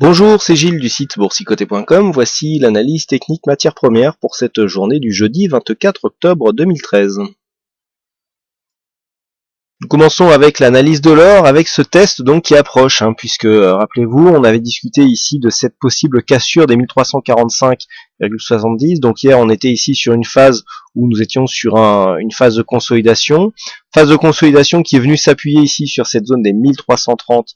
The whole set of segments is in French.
Bonjour, c'est Gilles du site boursicoté.com. Voici l'analyse technique matières premières pour cette journée du jeudi 24 octobre 2013. Nous commençons avec l'analyse de l'or, avec ce test donc qui approche, puisque rappelez-vous, on avait discuté ici de cette possible cassure des 1345,70. Donc hier, on était ici sur une phase où nous étions sur une phase de consolidation qui est venue s'appuyer ici sur cette zone des 1330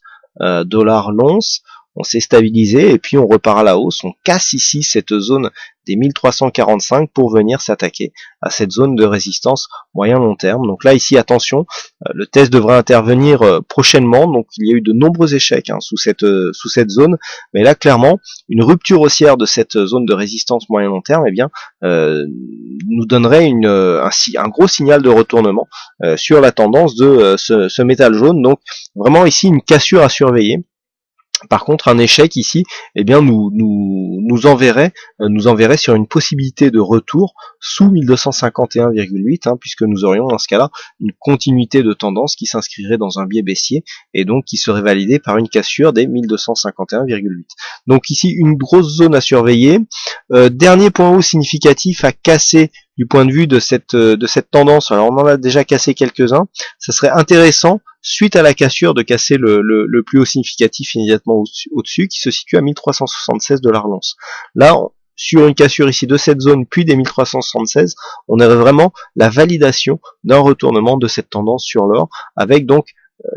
dollars l'once. On s'est stabilisé et puis on repart à la hausse, on casse ici cette zone des 1345 pour venir s'attaquer à cette zone de résistance moyen-long terme. Donc là ici attention, le test devrait intervenir prochainement, donc il y a eu de nombreux échecs sous cette zone, mais là clairement une rupture haussière de cette zone de résistance moyen-long terme nous donnerait un gros signal de retournement sur la tendance de ce métal jaune. Donc vraiment ici une cassure à surveiller. Par contre, un échec ici, nous enverrait sur une possibilité de retour sous 1251,8, puisque nous aurions dans ce cas-là une continuité de tendance qui s'inscrirait dans un biais baissier et donc qui serait validée par une cassure des 1251,8. Donc ici, une grosse zone à surveiller. Dernier point haut significatif à casser du point de vue de cette tendance. Alors on en a déjà cassé quelques-uns. Ça serait intéressant, suite à la cassure, de casser le plus haut significatif immédiatement au-dessus, qui se situe à 1376 $ l'once. Là, sur une cassure ici de cette zone, puis des 1376, on aurait vraiment la validation d'un retournement de cette tendance sur l'or, avec donc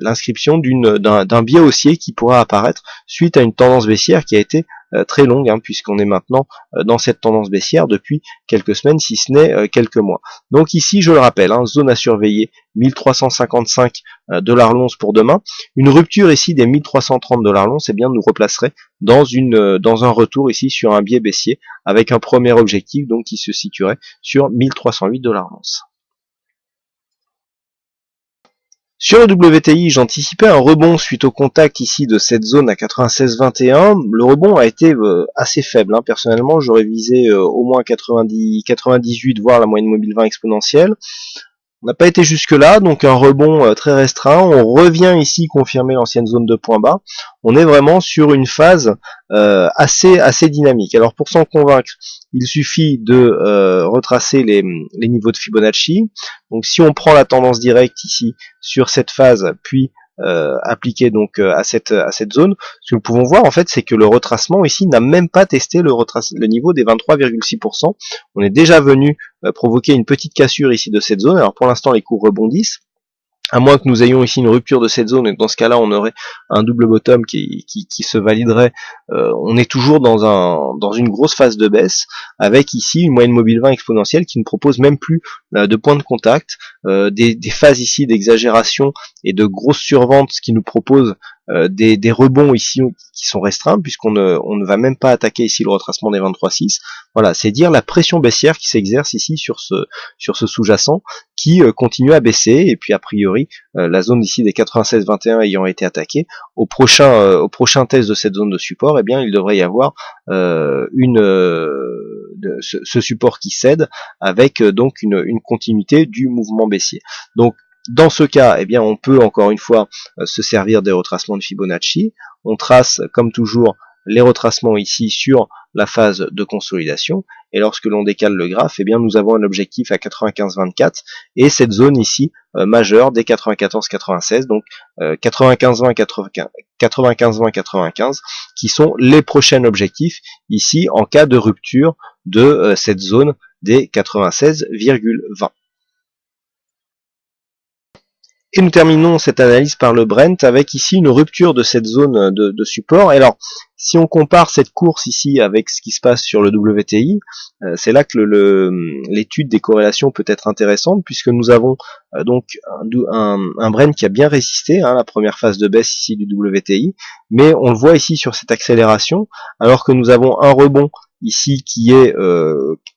l'inscription d'un biais haussier qui pourra apparaître suite à une tendance baissière qui a été très longue, puisqu'on est maintenant dans cette tendance baissière depuis quelques semaines, si ce n'est quelques mois. Donc ici, je le rappelle, zone à surveiller 1355 $ l'once pour demain. Une rupture ici des 1330 $ l'once, nous replacerait dans un retour ici sur un biais baissier, avec un premier objectif donc qui se situerait sur 1308 $ l'once. Sur le WTI, j'anticipais un rebond suite au contact ici de cette zone à 96,21. Le rebond a été assez faible. Personnellement, j'aurais visé au moins 98, voire la moyenne mobile 20 exponentielle. On n'a pas été jusque là, donc un rebond très restreint. On revient ici confirmer l'ancienne zone de point bas. On est vraiment sur une phase assez dynamique. Alors pour s'en convaincre, il suffit de retracer les niveaux de Fibonacci. Donc si on prend la tendance directe ici sur cette phase, puis appliqué donc à cette zone, ce que nous pouvons voir en fait, c'est que le retracement ici n'a même pas testé le niveau des 23,6%. On est déjà venu provoquer une petite cassure ici de cette zone. Alors pour l'instant les cours rebondissent, à moins que nous ayons ici une rupture de cette zone, et dans ce cas-là on aurait un double bottom qui se validerait. On est toujours dans une grosse phase de baisse, avec ici une moyenne mobile 20 exponentielle qui ne propose même plus de points de contact, des phases ici d'exagération et de grosses surventes qui nous proposent des rebonds ici qui sont restreints, puisqu'on ne va même pas attaquer ici le retracement des 23,6. Voilà, c'est dire la pression baissière qui s'exerce ici sur ce sous-jacent, qui continue à baisser, et puis a priori la zone ici des 96,21 ayant été attaquée, au prochain test de cette zone de support, il devrait y avoir ce support qui cède, avec donc une continuité du mouvement baissier. Donc dans ce cas, on peut encore une fois se servir des retracements de Fibonacci. On trace comme toujours les retracements ici sur la phase de consolidation, et lorsque l'on décale le graphe, nous avons un objectif à 95,24 et cette zone ici majeure des 94,96, donc 95,20, 95,20, qui sont les prochains objectifs ici en cas de rupture de cette zone des 96,20. Et nous terminons cette analyse par le Brent, avec ici une rupture de cette zone de support. Et alors, si on compare cette course ici avec ce qui se passe sur le WTI, c'est là que l'étude des corrélations peut être intéressante, puisque nous avons donc un Brent qui a bien résisté, la première phase de baisse ici du WTI, mais on le voit ici sur cette accélération, alors que nous avons un rebond ici qui est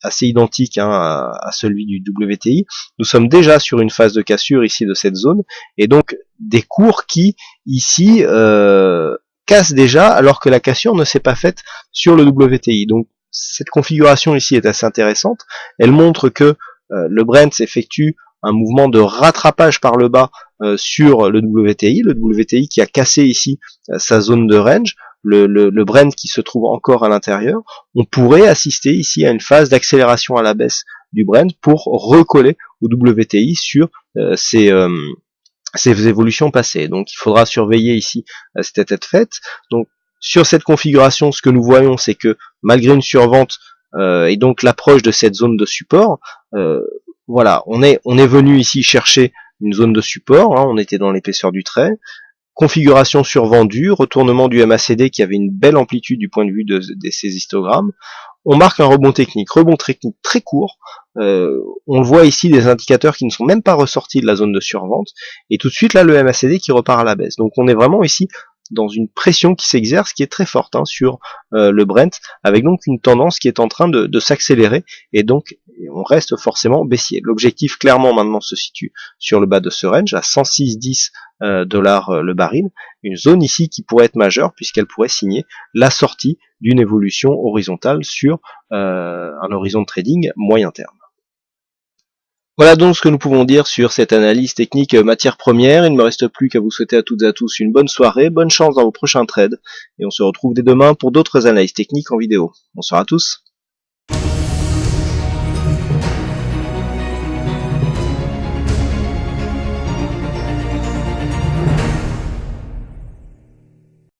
assez identique à celui du WTI. Nous sommes déjà sur une phase de cassure ici de cette zone, et donc des cours qui ici cassent déjà, alors que la cassure ne s'est pas faite sur le WTI. Donc cette configuration ici est assez intéressante. Elle montre que le Brent s'effectue un mouvement de rattrapage par le bas sur le WTI qui a cassé ici sa zone de range. le Brent qui se trouve encore à l'intérieur, on pourrait assister ici à une phase d'accélération à la baisse du Brent pour recoller au WTI sur ces évolutions passées. Donc il faudra surveiller ici cette état de fait. Donc sur cette configuration, ce que nous voyons, c'est que malgré une survente et donc l'approche de cette zone de support, voilà, on est venu ici chercher une zone de support, hein, on était dans l'épaisseur du trait, configuration survendue, retournement du MACD qui avait une belle amplitude du point de vue de ces histogrammes. On marque un rebond technique très court. On voit ici des indicateurs qui ne sont même pas ressortis de la zone de survente, et tout de suite là le MACD qui repart à la baisse. Donc on est vraiment ici dans une pression qui s'exerce, qui est très forte sur le Brent, avec donc une tendance qui est en train de s'accélérer, et donc on reste forcément baissier. L'objectif clairement maintenant se situe sur le bas de ce range, à 106,10 $ le baril, une zone ici qui pourrait être majeure, puisqu'elle pourrait signer la sortie d'une évolution horizontale sur un horizon de trading moyen terme. Voilà donc ce que nous pouvons dire sur cette analyse technique matière première. Il ne me reste plus qu'à vous souhaiter à toutes et à tous une bonne soirée, bonne chance dans vos prochains trades, et on se retrouve dès demain pour d'autres analyses techniques en vidéo. Bonsoir à tous.